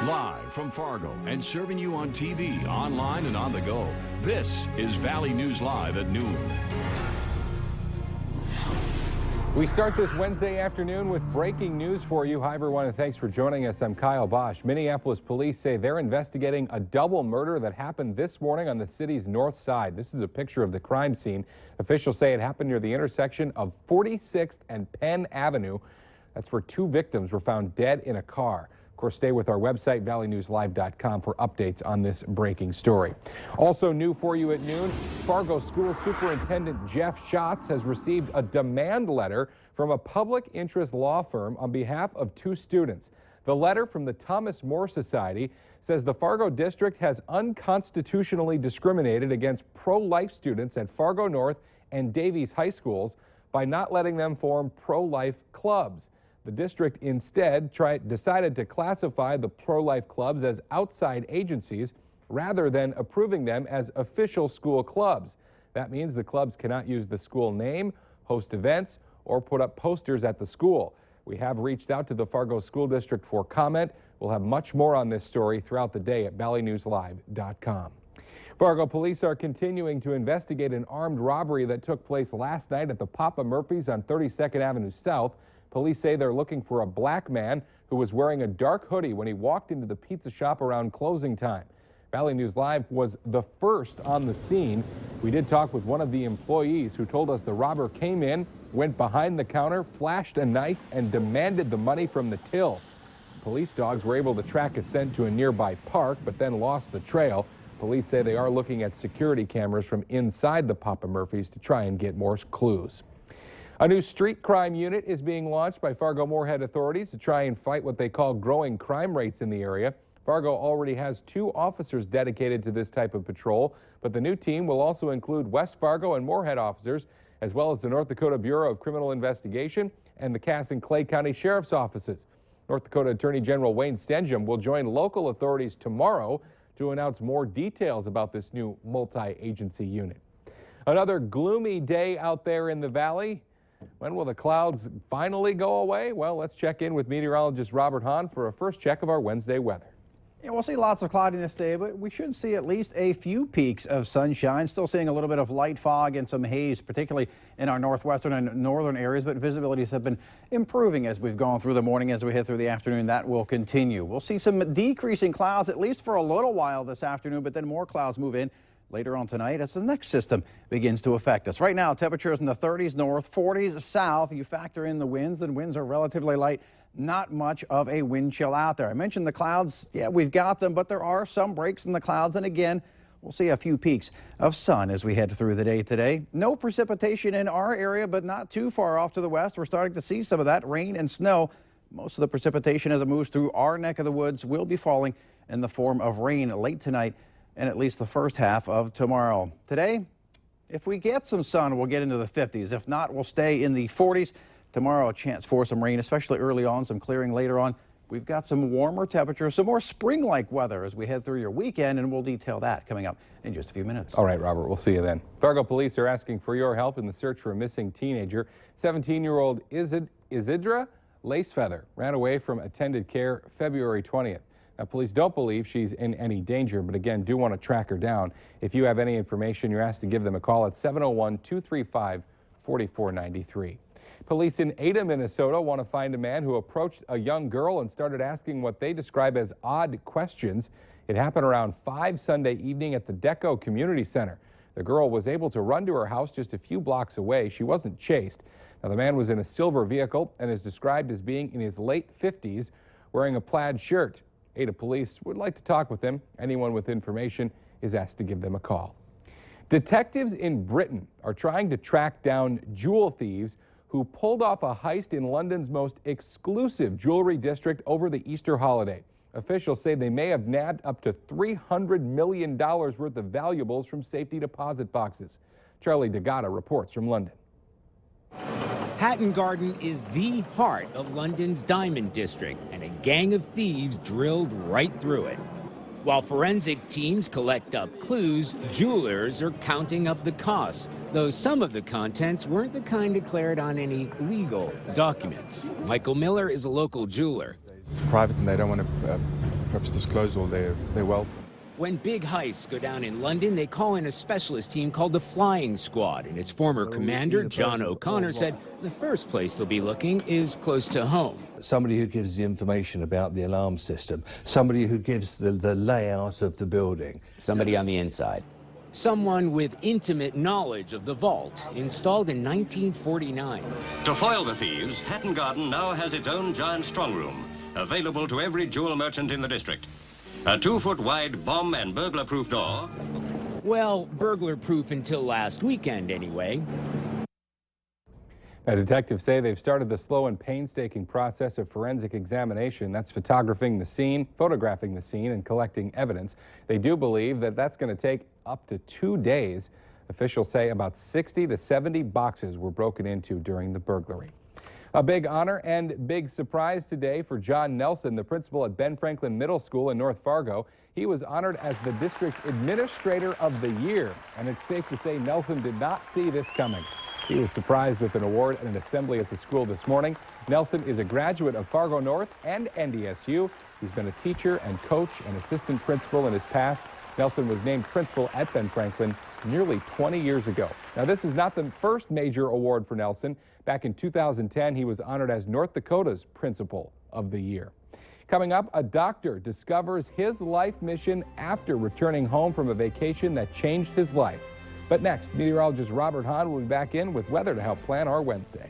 Live from Fargo and serving you on TV, online, and on the go. This is Valley News Live at noon. We start this Wednesday afternoon with breaking news for you. Hi, everyone, and thanks for joining us. I'm Kyle Bosch. Minneapolis police say they're investigating a double murder that happened this morning on the city's north side. This is a picture of the crime scene. Officials say it happened near the intersection of 46th and Penn Avenue. That's where two victims were found dead in a car. Of course, stay with our website, valleynewslive.com, for updates on this breaking story. Also new for you at noon, Fargo School Superintendent Jeff Schatz has received a demand letter from a public interest law firm on behalf of two students. The letter from the Thomas More Society says the Fargo district has unconstitutionally discriminated against pro-life students at Fargo North and Davies High Schools by not letting them form pro-life clubs. The district instead decided to classify the pro-life clubs as outside agencies rather than approving them as official school clubs. That means the clubs cannot use the school name, host events, or put up posters at the school. We have reached out to the Fargo School District for comment. We'll have much more on this story throughout the day at valleynewslive.com. Fargo police are continuing to investigate an armed robbery that took place last night at the Papa Murphy's on 32nd Avenue South. Police say they're looking for a black man who was wearing a dark hoodie when he walked into the pizza shop around closing time. Valley News Live was the first on the scene. We did talk with one of the employees who told us the robber came in, went behind the counter, flashed a knife, and demanded the money from the till. Police dogs were able to track a scent to a nearby park, but then lost the trail. Police say they are looking at security cameras from inside the Papa Murphy's to try and get more clues. A new street crime unit is being launched by Fargo-Moorhead authorities to try and fight what they call growing crime rates in the area. Fargo already has 2 officers dedicated to this type of patrol, but the new team will also include West Fargo and Moorhead officers, as well as the North Dakota Bureau of Criminal Investigation and the Cass and Clay County Sheriff's offices. North Dakota Attorney General Wayne Stenjum will join local authorities tomorrow to announce more details about this new multi-agency unit. Another gloomy day out there in the valley. When will the clouds finally go away? Well, let's check in with meteorologist Robert Hahn for a first check of our Wednesday weather. Yeah, we'll see lots of cloudiness today, but we should see at least a few peaks of sunshine. Still seeing a little bit of light fog and some haze, particularly in our northwestern and northern areas, but visibilities have been improving as we've gone through the morning. As we head through the afternoon, that will continue. We'll see some decreasing clouds, at least for a little while this afternoon, but then more clouds move in later on tonight as the next system begins to affect us. Right now, temperatures in the 30s north, 40s south. You factor in the winds, and winds are relatively light. Not much of a wind chill out there. I mentioned the clouds. Yeah, we've got them, but there are some breaks in the clouds. And again, we'll see a few peaks of sun as we head through the day today. No precipitation in our area, but not too far off to the west. We're starting to see some of that rain and snow. Most of the precipitation as it moves through our neck of the woods will be falling in the form of rain late tonight and at least the first half of tomorrow. Today, if we get some sun, we'll get into the 50s. If not, we'll stay in the 40s. Tomorrow, a chance for some rain, especially early on, some clearing later on. We've got some warmer temperatures, some more spring-like weather as we head through your weekend, and we'll detail that coming up in just a few minutes. All right, Robert, we'll see you then. Fargo police are asking for your help in the search for a missing teenager. 17-year-old Isidra Lacefeather ran away from attended care February 20th. Now, police don't believe she's in any danger, but again, do want to track her down. If you have any information, you're asked to give them a call at 701-235-4493. Police in Ada, Minnesota want to find a man who approached a young girl and started asking what they describe as odd questions. It happened around 5 Sunday evening at the Deco Community Center. The girl was able to run to her house just a few blocks away. She wasn't chased. Now, the man was in a silver vehicle and is described as being in his late 50s, wearing a plaid shirt. Ada police would like to talk with him. Anyone with information is asked to give them a call. Detectives in Britain are trying to track down jewel thieves who pulled off a heist in London's most exclusive jewelry district over the Easter holiday. Officials say they may have nabbed up to $300 million worth of valuables from safety deposit boxes. Charlie DeGata reports from London. Hatton Garden is the heart of London's Diamond District, and a gang of thieves drilled right through it. While forensic teams collect up clues, jewelers are counting up the costs, though some of the contents weren't the kind declared on any legal documents. Michael Miller is a local jeweler. It's private and they don't want to perhaps disclose all their wealth. When big heists go down in London, they call in a specialist team called the Flying Squad, and its former commander, John O'Connor, said the first place they'll be looking is close to home. Somebody who gives the information about the alarm system, somebody who gives the layout of the building. Somebody on the inside. Someone with intimate knowledge of the vault, installed in 1949. To foil the thieves, Hatton Garden now has its own giant strong room, available to every jewel merchant in the district. A 2-foot-wide bomb and burglar-proof door. Well, burglar-proof until last weekend, anyway. Now, detectives say they've started the slow and painstaking process of forensic examination. That's photographing the scene, photographing the scene, and collecting evidence. They do believe that that's going to take up to 2 days. Officials say about 60 to 70 boxes were broken into during the burglary. A big honor and big surprise today for John Nelson, the principal at Ben Franklin Middle School in North Fargo. He was honored as the district's Administrator of the Year, and it's safe to say Nelson did not see this coming. He was surprised with an award at an assembly at the school this morning. Nelson is a graduate of Fargo North and NDSU. He's been a teacher and coach and assistant principal in his past. Nelson was named principal at Ben Franklin nearly 20 years ago. Now, this is not the first major award for Nelson. Back in 2010, he was honored as North Dakota's Principal of the Year. Coming up, a doctor discovers his life mission after returning home from a vacation that changed his life. But next, meteorologist Robert Hahn will be back in with weather to help plan our Wednesday.